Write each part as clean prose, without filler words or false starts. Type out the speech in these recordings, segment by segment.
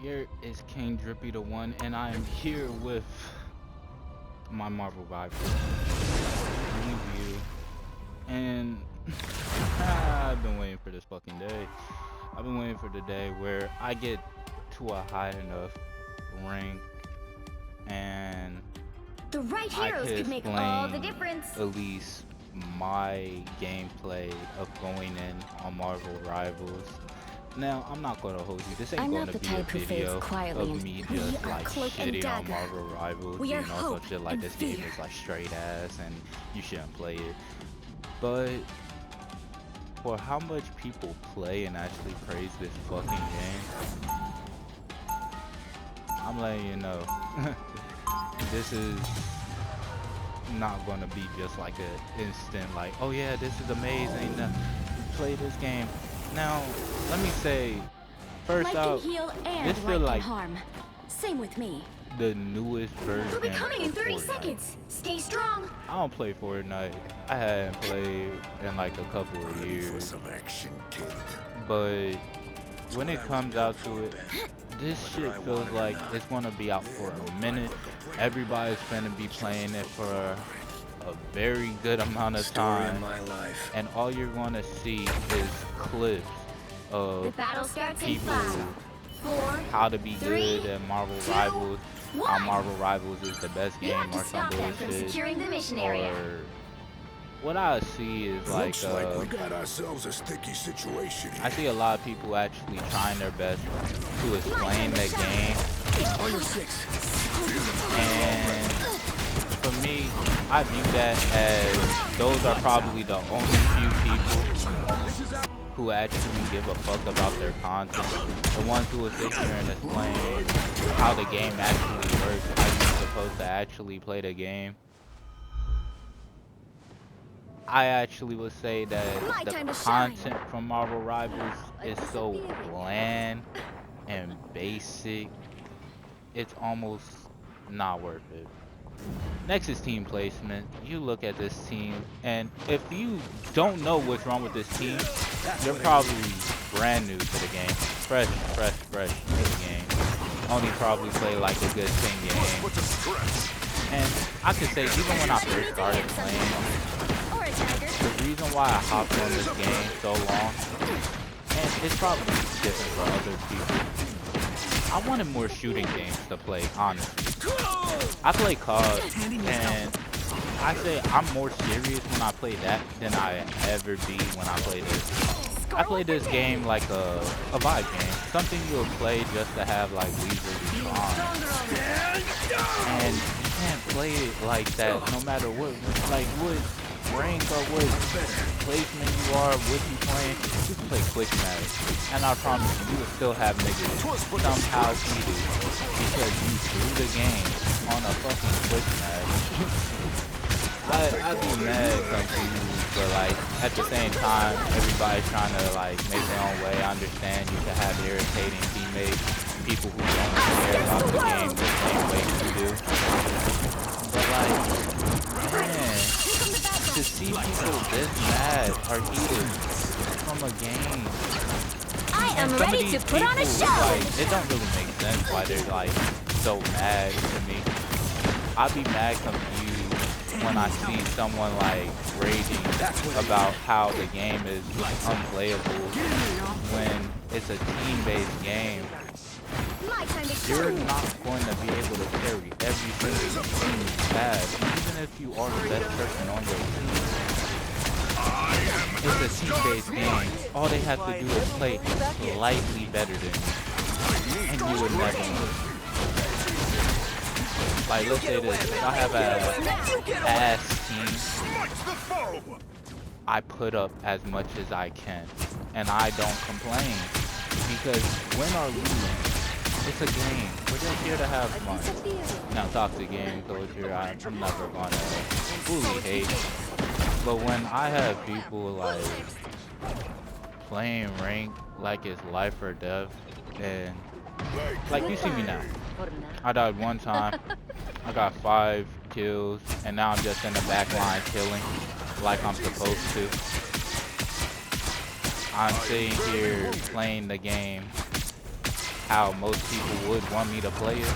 Here is King Drippy the One, and I am here with my Marvel rival review. And I've been waiting for this fucking day. I've been waiting for the day where I get to a high enough rank and The right I heroes can could make all the explain difference. at least my gameplay of going in on Marvel Rivals. Now, I'm not gonna hold you. This ain't I'm gonna not the be a type who fades video quietly of and me we just are like cloak and shitting on dagger. Marvel Rivals, We are you know, so hope shit like and this game fear. is like straight ass and you shouldn't play it. But for how much people play and actually praise this fucking game, I'm letting you know, this is not gonna be just like an instant like, oh yeah, this is amazing, play this game. Now, let me say, first Light can out, heal and this feel light like can harm. Same with me. the newest version We'll be coming in of 30 Fortnite. seconds. Stay strong. I don't play Fortnite. I hadn't played in like a couple of years. Some action, kid. But when it comes out to it, this shit feels like it's gonna be out for a minute. Everybody's gonna be playing it for a very good amount of time. And all you're gonna see is clips The of battle starts in people 5, 4, how to be 3, good at Marvel 2, Rivals, how 1. Marvel Rivals is the best You game have to or some stop them from bullshit. securing the mission area. Or what I see is like, Looks like we got ourselves a sticky situation. I see a lot of people actually trying their best to explain the game. And for me, I view that as those are probably the only few people who actually give a fuck about their content. The ones who will sit here and explain how the game actually works, how you're supposed to actually play the game. I actually would say that the content from Marvel Rivals is so bland and basic, it's almost not worth it. Next is team placement. You look at this team, and if you don't know what's wrong with this team, you're probably brand new to the game. Fresh to the game. Only probably play like a good 10 games. And I could say, even when I first started playing, the reason why I hopped on this game so long, and it's probably different for other people, I wanted more shooting games to play, honestly. I play COD, and I say I'm more serious when I play that than I ever be when I play this. I play this game like a vibe game, something you'll play just to have like leisurely fun. And you can't play it like that no matter what rank or what placement you are, what you playing. You can play quick match, and I promise you will still have niggas somehow heated because you threw the game on a fucking quick match. I'd be mad confused, but like at the same time, everybody's trying to like make their own way. I understand you can have irritating teammates, people who don't care about the game the same way you do. But like, man, to see people this mad or heated from a game. I am And some of ready these to put on a people, show. like, it don't really make sense why they're like so mad to me. I'd be mad confused when I see someone like raging about how the game is unplayable when it's a team-based game. You're not going to be able to carry every single team you have, even if you are the best person on your team. It's a team-based game. All they have to do is play slightly better than you, and you would never win. Like, let's say this, if I have a ass team, I put up as much as I can, and I don't complain, because win or lose, it's a game. We're just here to have fun. Now, toxic game culture, I'm never gonna fully hate. But when I have people like playing rank like it's life or death, and like you see me now, I died one time, I got 5 kills, and now I'm just in the back line killing like I'm supposed to. I'm sitting here playing the game how most people would want me to play it,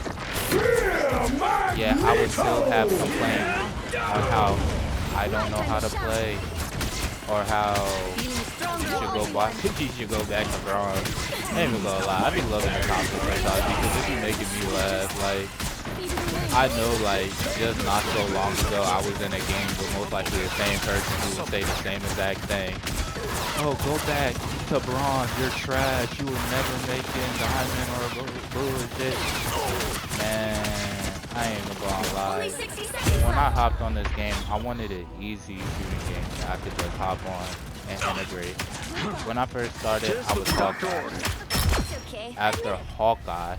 yeah, I would still have complaints on how I don't know how to play, or how you should go back to bronze. I ain't even gonna lie, I be loving the comments sometimes because it be making me laugh. Like, I know, like, just not so long ago I was in a game with most likely the same person who would say the same exact thing. Oh, go back to bronze, you're trash, you will never make it in diamond or bullshit. Man, I ain't even gonna lie. When I hopped on this game, I wanted an easy shooting game that I could just hop on and integrate. When I first started, I was Hawkeye. After Hawkeye,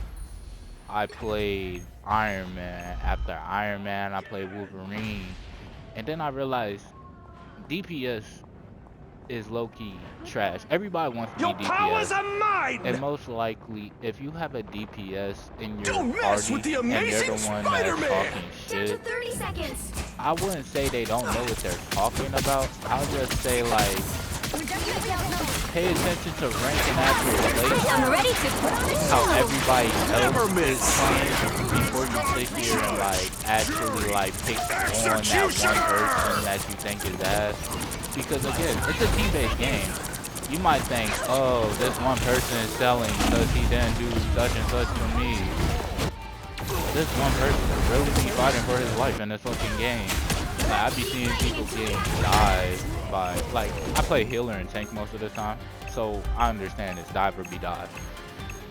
I played Iron Man. After Iron Man, I played Wolverine. And then I realized DPS is low-key trash. Everybody wants to be DPS. And most likely, if you have a DPS in your party and you're the one that's talking shit, I wouldn't say they don't know what they're talking about. I'll just say, like, pay attention to rank and accurate how everybody else is playing before you sit here and, like, actually, like, pick on that one person that you think is ass. Because again, it's a team-based game. You might think, oh, this one person is selling because he didn't do such and such to me. This one person really be fighting for his life in this fucking game. Like, I be seeing people getting died by, like, I play healer and tank most of the time, so I understand it's dive or be dive.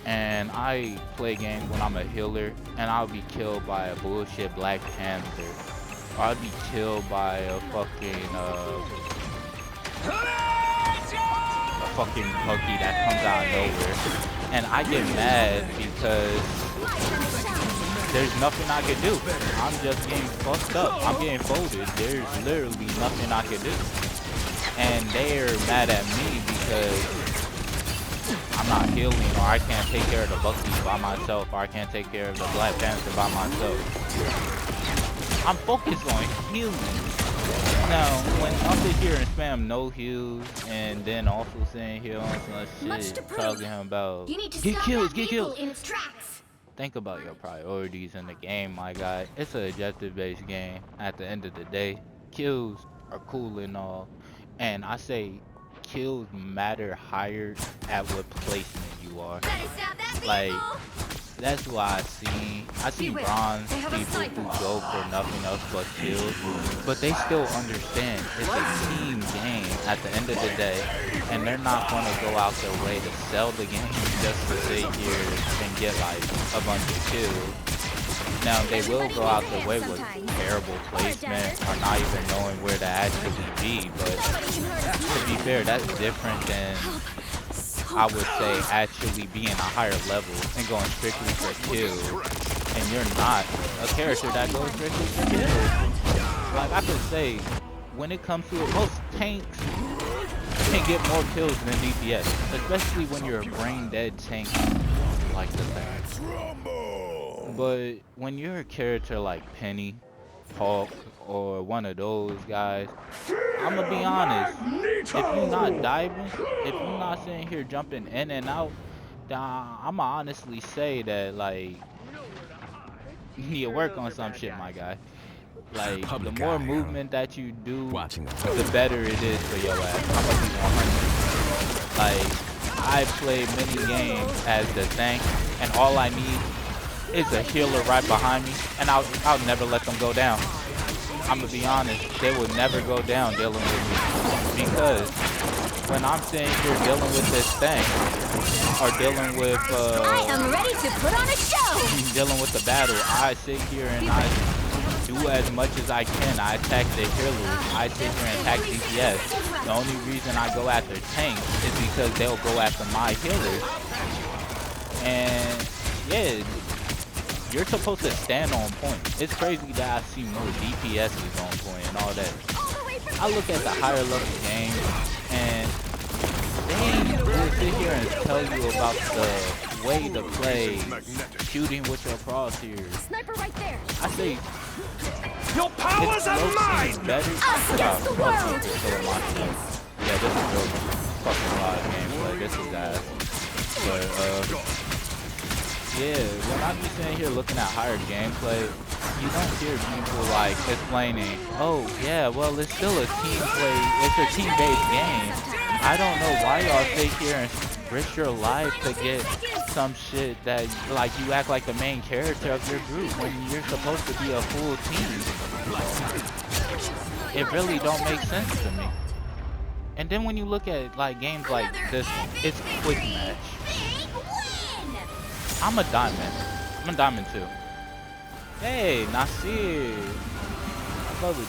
And I play games when I'm a healer, and I'll be killed by a bullshit Black Panther. Or I'll be killed by a fucking, monkey that comes out of nowhere, and I get mad because there's nothing I can do. I'm just getting fucked up. I'm getting folded. There's literally nothing I can do, and they're mad at me because I'm not healing, or I can't take care of the Buckies by myself, or I can't take care of the Black Panther by myself. I'm focused on healing. Now, when I'm sit here and spam no heals, and then also sitting here on some shit talking about get kills, get kills. Think about your priorities in the game, my guy. It's an objective-based game. At the end of the day, kills are cool and all, and I say kills matter higher at what placement you are. Like, that's why I see bronze people who go for nothing else but kills, but they still understand it's a team game at the end of the day, and they're not going to go out their way to sell the game just to sit here and get like a bunch of kills. Now, they will go out their way with terrible placement or not even knowing where to actually be, but to be fair, that's different than, I would say, actually being a higher level and going strictly for kills, and you're not a character that goes strictly for kills. Like, I could say, when it comes to it, most tanks can get more kills than DPS, especially when you're a brain dead tank like the thing. But when you're a character like Penny, Hulk, or one of those guys, I'm gonna be honest, if you're not diving, if you're not sitting here jumping in and out, then I'ma honestly say that, like, you need to work on some shit, my guy. Like, the more movement that you do, the better it is for your ass. I'm gonna be 100. Like, I play many games as the tank, and all I need is a healer right behind me, and I'll never let them go down. I'm gonna be honest, they will never go down dealing with me, because when I'm sitting here dealing with this thing, or dealing with I am ready to put on a show. dealing with the battle, I sit here and I do as much as I can. I attack the healers, I sit here and attack DPS. The only reason I go after tanks is because they'll go after my healers. And yeah, you're supposed to stand on point. It's crazy that I see more DPSs on point and all that. I look at the higher level games, and they will sit here and tell you about the way to play shooting with your crosshairs. Sniper right there. I say, your powers are mine. Better. Us against the world. Yeah, this is real fucking live gameplay. This is ass. But Yeah, when I be sitting here looking at higher gameplay, you don't hear people like explaining, oh yeah, well it's still a team play, it's a team-based game. I don't know why y'all sit here and risk your life to get some shit that like you act like the main character of your group when you're supposed to be a full team. Like, it really don't make sense to me. And then when you look at like games like this one, it's quick match. I'm a diamond. I'm a diamond too. Hey, Nasir. I love it.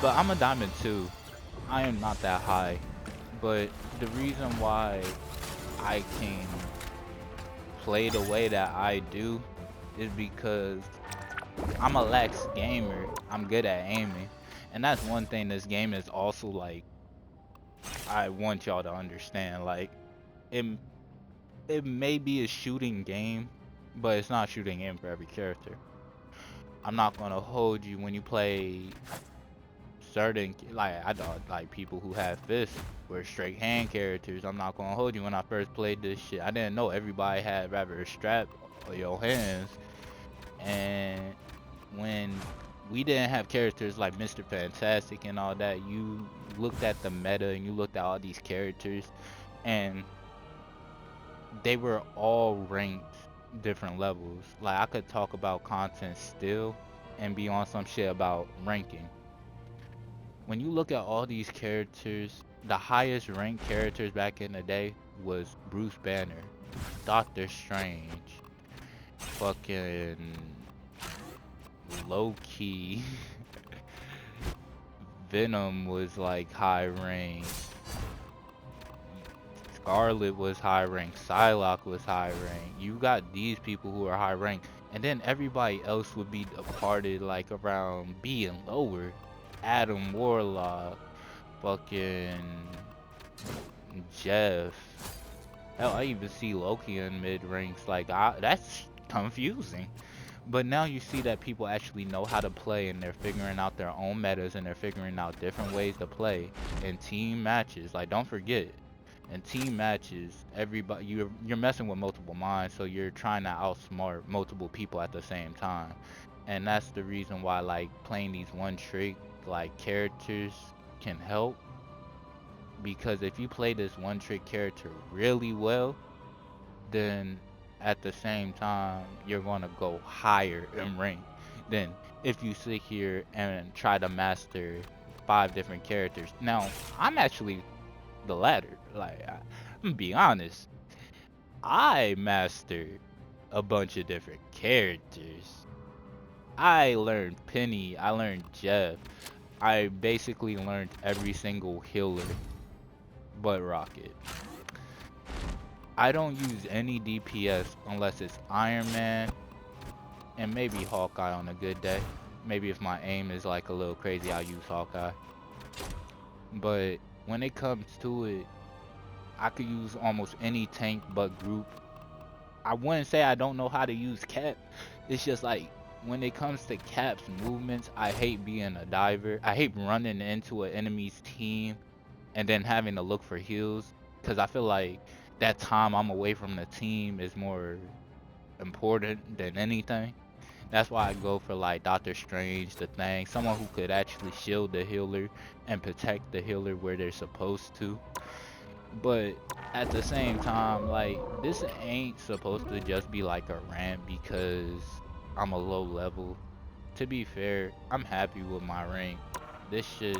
But I'm a diamond too. I am not that high. But the reason why I can play the way that I do is because I'm a lax gamer. I'm good at aiming. And that's one thing this game is also like, I want y'all to understand. Like, it, it may be a shooting game, but it's not a shooting game for every character. I'm not gonna hold you when you play certain, like, I thought like people who have fists were straight hand characters. I'm not gonna hold you. When I first played this shit, I didn't know everybody had rather a strap or your hands. And when we didn't have characters like Mr. Fantastic and all that, you looked at the meta and you looked at all these characters, and they were all ranked different levels. Like, I could talk about content still and be on some shit about ranking. When you look at all these characters, the highest ranked characters back in the day was Bruce Banner, Doctor Strange, fucking Loki, Venom was like high ranked, Scarlet was high ranked, Psylocke was high ranked. You got these people who are high ranked, and then everybody else would be departed like around B and lower. Adam Warlock, fucking Jeff. Hell, I even see Loki in mid ranks. Like, that's confusing. But now you see that people actually know how to play, and they're figuring out their own metas, and they're figuring out different ways to play in team matches. Like, don't forget, in team matches, everybody you're messing with multiple minds, so you're trying to outsmart multiple people at the same time. And that's the reason why like playing these one trick like characters can help, because if you play this one trick character really well, then at the same time you're gonna go higher in rank than if you sit here and try to master 5 different characters. Now, I'm actually the latter. Like, I'm gonna be honest. I mastered a bunch of different characters. I learned Penny, I learned Jeff. I basically learned every single healer but Rocket. I don't use any DPS unless it's Iron Man and maybe Hawkeye on a good day. Maybe if my aim is like a little crazy, I'll use Hawkeye. But when it comes to it, I could use almost any tank but group. I wouldn't say I don't know how to use Cap. It's just like when it comes to Cap's movements, I hate being a diver. I hate running into an enemy's team and then having to look for heals, because I feel like that time I'm away from the team is more important than anything. That's why I go for like Doctor Strange, the Thing, someone who could actually shield the healer and protect the healer where they're supposed to. But at the same time, like, this ain't supposed to just be like a rant because I'm a low level. To be fair, I'm happy with my rank. This shit,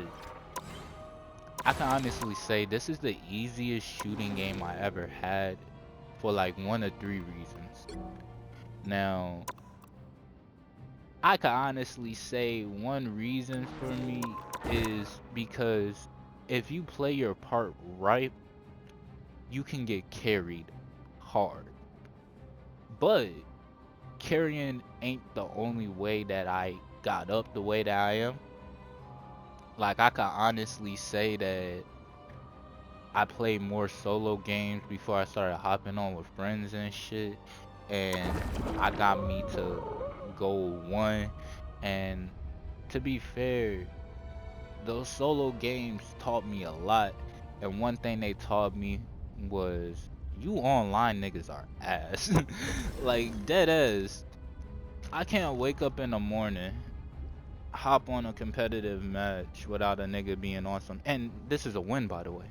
I can honestly say this is the easiest shooting game I ever had for like 1 or 3 reasons. Now, I can honestly say one reason for me is because if you play your part right, you can get carried hard. But carrying ain't the only way that I got up the way that I am. Like, I can honestly say that I played more solo games before I started hopping on with friends and shit. And I got me to gold 1. And to be fair, those solo games taught me a lot. And one thing they taught me was you online niggas are ass. Like, dead ass. I can't wake up in the morning, hop on a competitive match without a nigga being on some. And this is a win, by the way.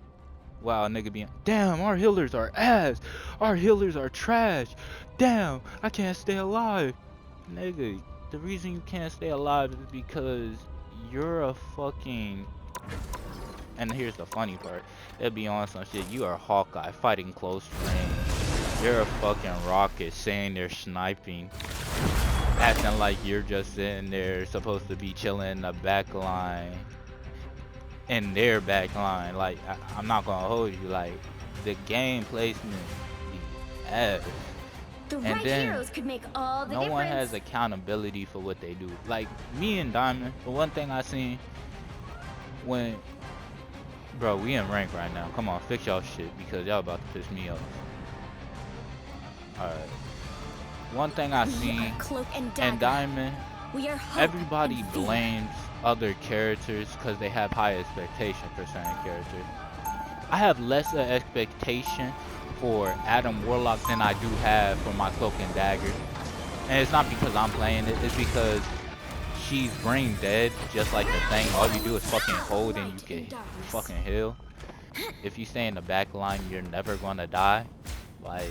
Wow, a nigga being, damn, our healers are ass. Our healers are trash. Damn, I can't stay alive. Nigga, the reason you can't stay alive is because you're a fucking. And here's the funny part. It'd be on some shit. You are Hawkeye fighting close range. You're a fucking rocket saying they're sniping. Acting like you're just sitting there supposed to be chilling in the back line. In their back line. Like, I'm not gonna hold you. Like, the game placement be ass. The And right then heroes could make all the no difference. one has accountability for what they do. Like, me and Diamond, the one thing I seen when, bro, we in rank right now. Come on, fix y'all shit because y'all about to piss me off. Alright. One thing I seen Cloak and in Diamond, we are hope everybody and fear. blames other characters because they have high expectation for certain characters. I have less expectation for Adam Warlock than I do have for my Cloak and Dagger. And it's not because I'm playing it, it's because she's brain dead, just like the thing. All you do is fucking hold and you can fucking heal. If you stay in the back line, you're never gonna die. Like,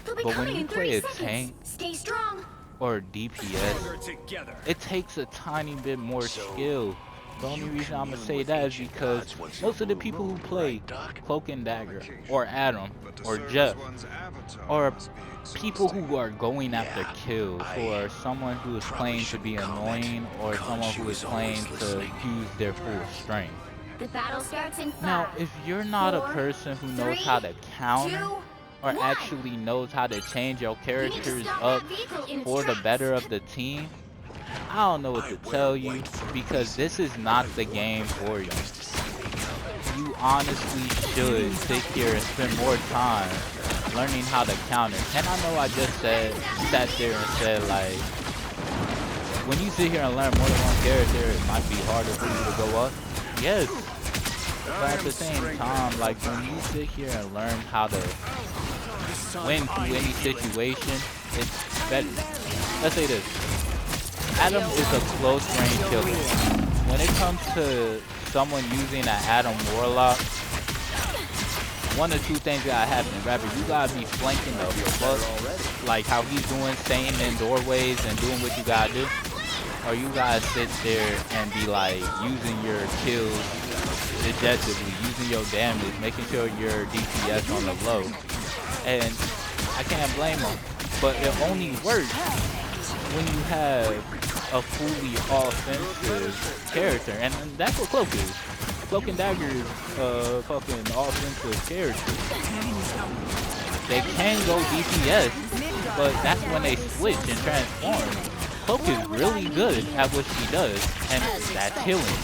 but when you play a tank Stay strong. or DPS, Together. it takes a tiny bit more skill. The only reason I'm gonna say that is because most of the people who play Cloak and Dagger, or Adam, or Jeff, or people who are going after kills, who are someone who is playing to be annoying, or someone who is playing to use their full strength. The battle starts in 5. Now, if you're not a 4, person who knows how to 3, counter, 2, or 1. actually knows how to change your You need to characters stop up that vehicle in its for the tracks. better of the team, I don't know what to tell you, because this is not the game for you. You honestly should sit here and spend more time learning how to counter. And I know I just sat there and said, like, when you sit here and learn more than one character, it might be harder for you to go up. Yes. But at the same time, like, when you sit here and learn how to win through any situation, it's better. Let's say this. Adam is a close range killer. When it comes to someone using an Adam Warlock, one of two things gotta happen. Rather, you gotta be flanking the fuck, like how he's doing, staying in doorways and doing what you gotta do. Or you gotta sit there and be like using your kills dejectedly, using your damage, making sure your DPS on the low. And I can't blame them, but it only works when you have a fully offensive character, and that's what Cloak is. Cloak and Dagger is fucking offensive character. They can go DPS, but that's when they switch and transform. Cloak is really good at what she does, and that's healing.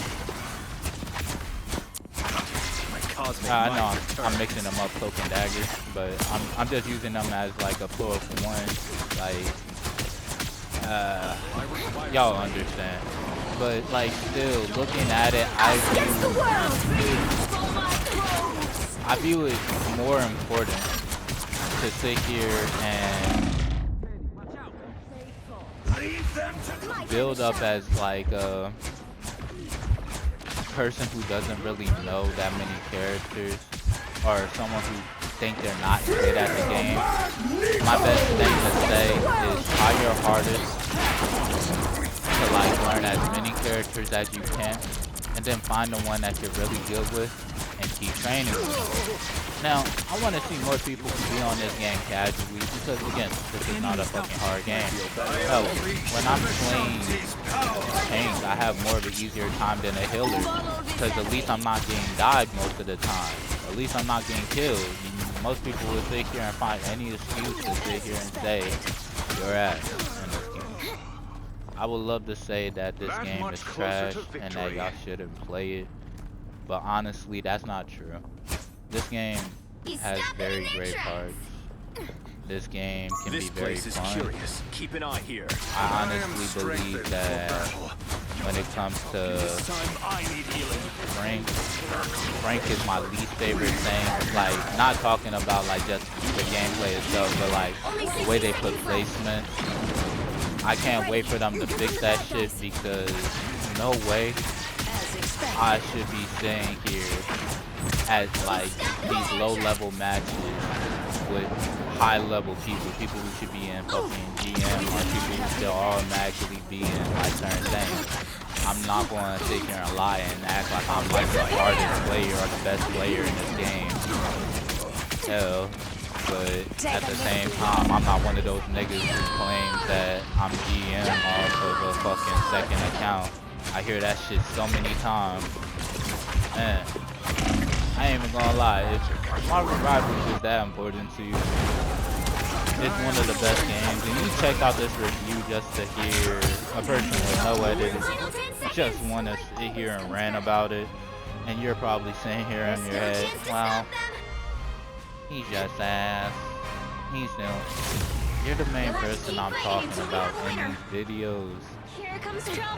I know I'm mixing them up, Cloak and Dagger, but I'm just using them as like a plural for one. Like, y'all understand. But like, still looking at it, I view it more important to sit here and build up as like a person who doesn't really know that many characters, or someone who think they're not good at the game. My best thing to say is try your hardest to like learn as many characters as you can, and then find the one that you're really good with and keep training with. Now, I want to see more people who be on this game casually, because again, this is not a fucking hard game. Hell, when I'm playing tanks, I have more of an easier time than a healer, because at least I'm not getting died most of the time. At least I'm not getting killed. Most people will sit here and find any excuse to sit here and say you're ass in this game. I would love to say that this game is trash and that y'all shouldn't play it, but honestly, that's not true. This game has very great parts. This game can be very fun. Keep an eye here. I honestly believe that when it comes to I need healing. Frank is my least favorite thing. Like, not talking about like just the gameplay itself, but like the way they put placement. I can't wait for them to fix that shit because no way I should be sitting here at like these low level matches with high level people who should be in fucking GM or people who should automatically be in like certain things. I'm not going to sit here and lie and act like I'm like the hardest player or the best player in this game. Hell, but at the same time, I'm not one of those niggas who claims that I'm GM off of a fucking second account. I hear that shit so many times. Man, I ain't even gonna lie. If Marvel Rivals is that important to you, it's one of the best games. And you check out this review just to hear a person with no editing just want to sit here and rant about it. And you're probably sitting here in your head, well, he's just ass. He's new. You're the main person I'm talking about in these videos.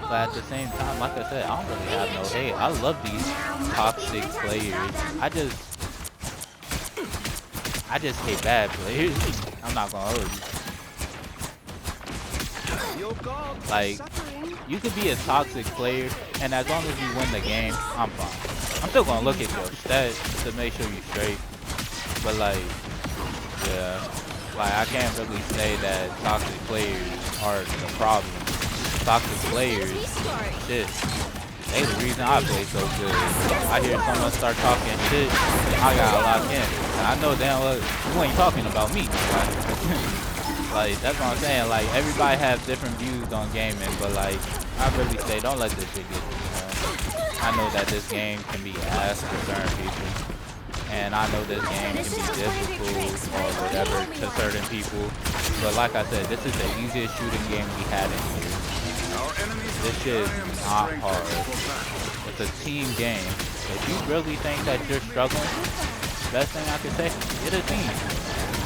But at the same time, like I said, I don't really have no hate. I love these toxic players. I just hate bad players. I'm not gonna hold you. Like, you could be a toxic player, and as long as you win the game, I'm fine. I'm still gonna look at your stats to make sure you're straight. But like, yeah, like I can't really say that toxic players are the problem. Toxic players, shit, they the reason I play so good. I hear someone start talking shit, I gotta lock in. And I know damn well you ain't talking about me. Like that's what I'm saying. Like everybody have different views on gaming, but like I really say don't let this shit get to you, man. I know that this game can be ass for certain people. And I know this game can be difficult or whatever to certain people. But like I said, this is the easiest shooting game we had in here. This shit is not hard. It's a team game. If you really think that you're struggling, best thing I can say, get a team.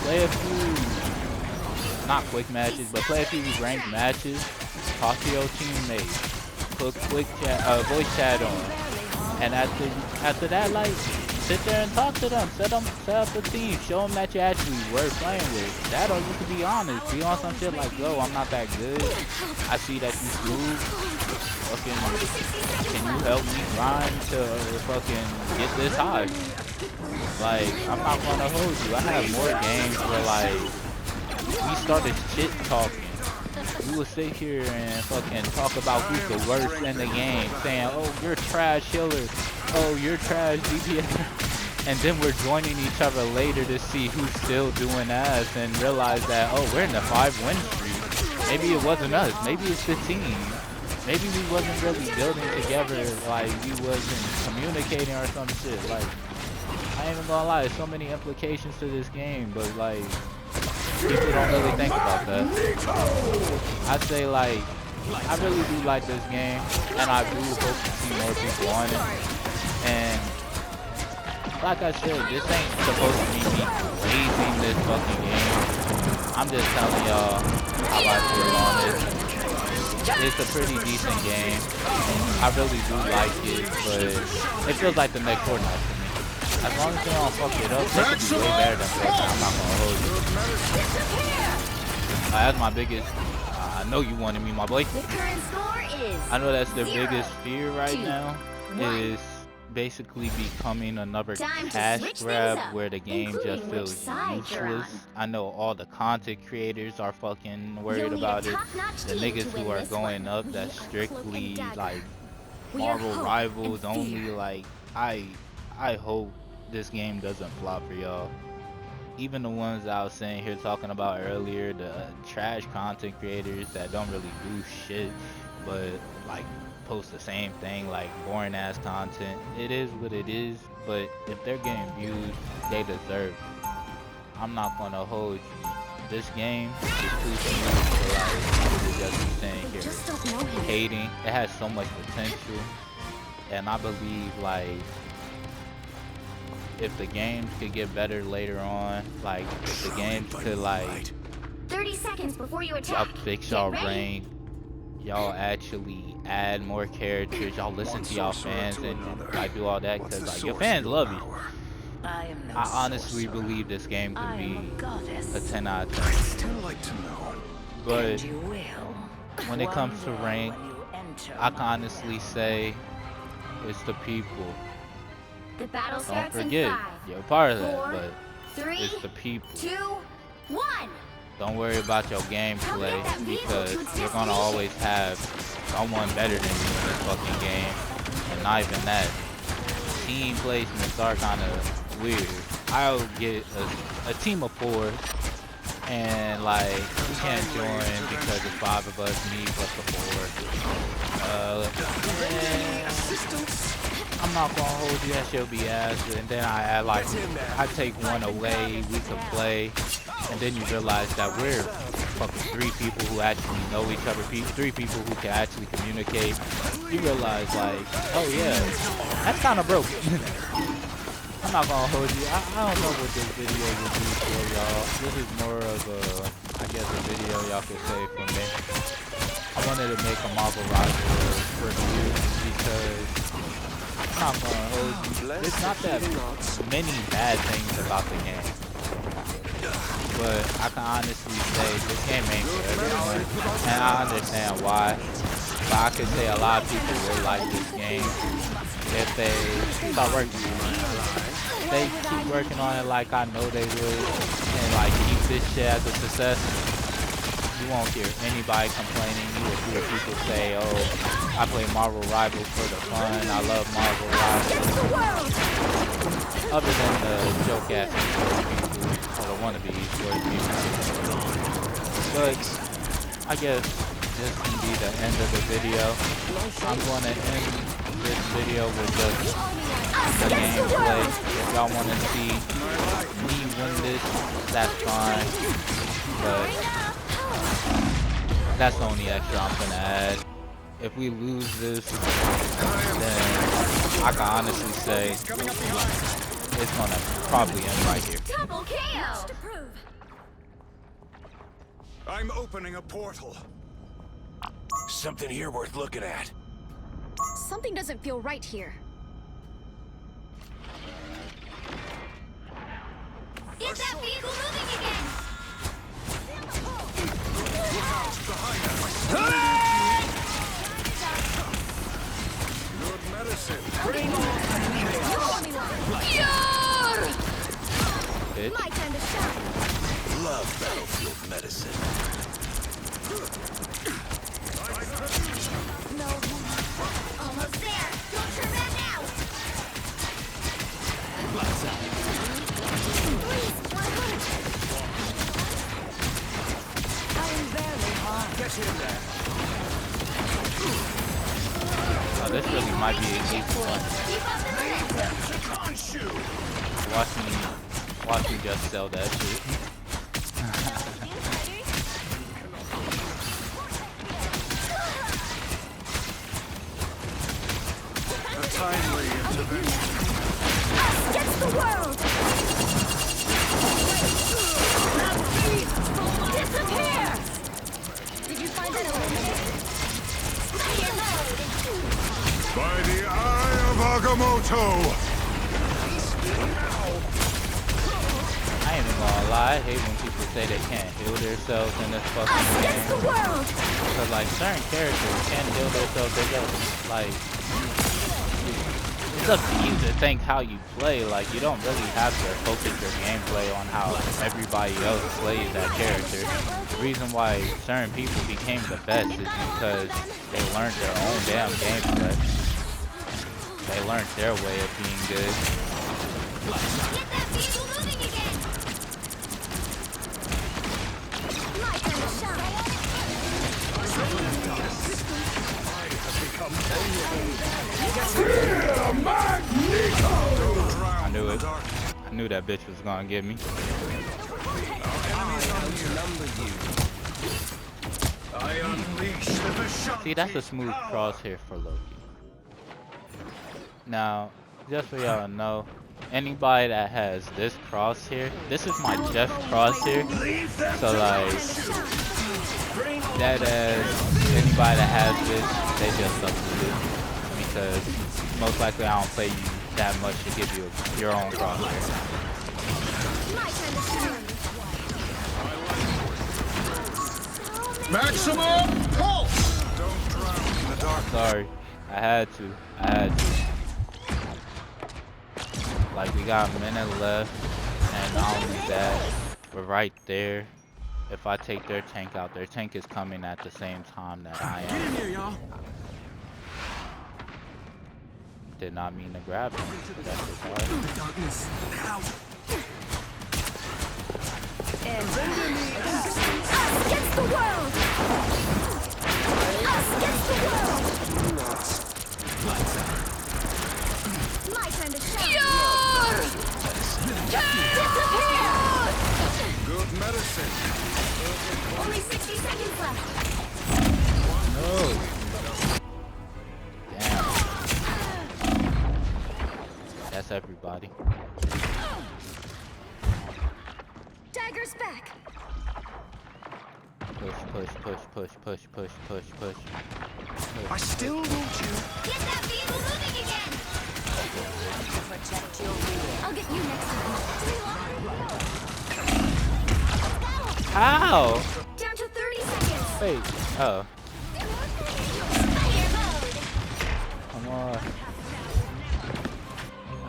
Play a few, not quick matches, but play a few ranked matches. Talk to your teammates. Put quick chat, voice chat on. And after that, like, sit there and talk to them. Set up a team. Show them that you're actually worth playing with. That or you can be honest. Be on some shit like, yo, I'm not that good. I see that you smooth. Fucking, can you help me grind to fucking get this high? Like, I'm not gonna hold you. I have more games where like we started shit talking. We would sit here and fucking talk about who's the worst in the game, saying, oh, you're trash healer, oh, you're trash DPS, and then we're joining each other later to see who's still doing ass and realize that, oh, we're in the 5-win streak. Maybe it wasn't us, maybe it's the team. Maybe we wasn't really building together, like we wasn't communicating or some shit. Like, I ain't even gonna lie, there's so many implications to this game, but like, people don't really think about that. I'd say like, I really do like this game, and I do hope to see more people on it. And like I said, this ain't supposed to be me blazing this fucking game. I'm just telling y'all how I feel on it. It's a pretty decent game. I really do like it, but it feels like the next Fortnite to me. As long as they don't fuck it up, they could be way better than Fortnite. I'm not gonna hold you. That's my biggest. I know you wanted me, my boy. I know that's their biggest fear right now. Is basically becoming another cash grab where the game just feels useless. I know all the content creators are fucking worried about it. The niggas who are going up that's strictly like Marvel Rivals only. Like I hope this game doesn't flop for y'all. Even the ones I was sitting here talking about earlier, the trash content creators that don't really do shit, but like post the same thing, like boring ass content. It is what it is, but if they're getting views, they deserve it. I'm not gonna hold you. This game is too smooth for like just be sitting here hating. It has so much potential, and I believe like if the games could get better later on, like if the games could like 30 seconds before you attack. fix y'all rank, y'all actually add more characters, y'all listen to y'all fans and like do all that, because like your fans love you. I honestly believe this game could be a 10 out of 10. I'd still like to know. But when it comes to rank, I can honestly say it's the people. The battle Don't starts in forget, 5, you're a part of that, 4, but 3, it's the people. 2, 1. Don't worry about your gameplay, because you're gonna always have someone better than you in this fucking game. And not even that. Team placements are kind of weird. I'll get a team of 4, and like we can't join because it's 5 of us, me plus the 4. I'm not gonna hold you, that shit'll be ass. And then I add like, I take one away, we can play, and then you realize that we're fucking 3 people who actually know each other, 3 people who can actually communicate. You realize like, oh yeah, that's kind of broke. I'm not gonna hold you. I don't know what this video will do for y'all. This is more of a, I guess, a video y'all could say for me. I wanted to make a Marvel Rivals review because I'm not gonna hold you. There's not that many bad things about the game, but I can honestly say this game ain't for everyone, and I understand why. But I could say a lot of people will like this game if they start working on it. They keep working on it like I know they would, and like keep this shit as a success. You won't hear anybody complaining. You will hear people say, oh, I play Marvel Rivals for the fun, I love Marvel Rivals. Other than the joke ass esports people, or the wannabe esports people. But I guess this can be the end of the video. I'm gonna end this video with just the gameplay. If y'all want to see me win this, that's fine. But that's the only extra I'm gonna add. If we lose this, then I can honestly say it's gonna probably end right here. Double KO. I'm opening a portal. Something here worth looking at. Something doesn't feel right here. Get that vehicle moving again! Good medicine. Bitch. My time to shine. Love battlefield medicine. No. Almost there. Don't turn back now. Lights out. Get in there. Oh, this really might be an easy one. On shoe. Watch me just sell that shit. A timely intervention. Against the world! Disappear! Did you find that eliminated? By the eye of Agamotto. I ain't even gonna lie, I hate when people say they can't heal themselves in this fucking Against the game. world! Because like certain characters can't heal themselves, they just like, it's up to you to think how you play. Like you don't really have to focus your gameplay on how everybody else plays that character. The reason why certain people became the best is because they learned their own damn gameplay. They learned their way of being good. Get that vehicle moving again! My time to shine! I knew it. I knew that bitch was gonna get me. I unleash the Vishanti. See, that's a smooth crosshair for Loki. Now, just so y'all know, anybody that has this crosshair, this is my Jeff crosshair. So like, that as anybody that has this, they just suck with it. Because most likely I don't play you that much to give you your own crosshair. Maximum pulse! Don't drown in the dark. Sorry, I had to. Like, we got a minute left, and not only that, we're right there. If I take their tank out, their tank is coming at the same time that I am. Get in here, y'all. Did not mean to grab him, but that's just hard. Darkness. Now. Us against the world! Us against the world! My time to shine! Disappear! Good medicine. Only 60 seconds left. No. Damn. That's everybody. Dagger's back. Push. I still want you. Get that vehicle moving again. Protect your rear. I'll get you next time. How? Down to 30 seconds. Wait. Oh. Fire mode. Come on.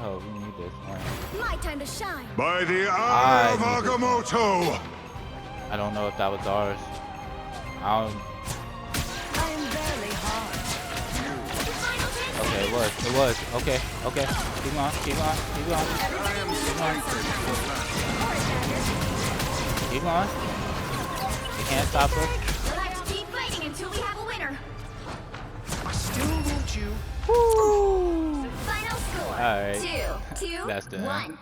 Oh, we need this one. My time to shine. By the eye of Agamotto. I don't know if that was ours. I'm barely hard. Okay, it was. Okay. Keep on. Keep on. You can't stop us. We'll have to keep fighting until we have a winner. I still want you. Final score. All right. 2-2-1. That's the end.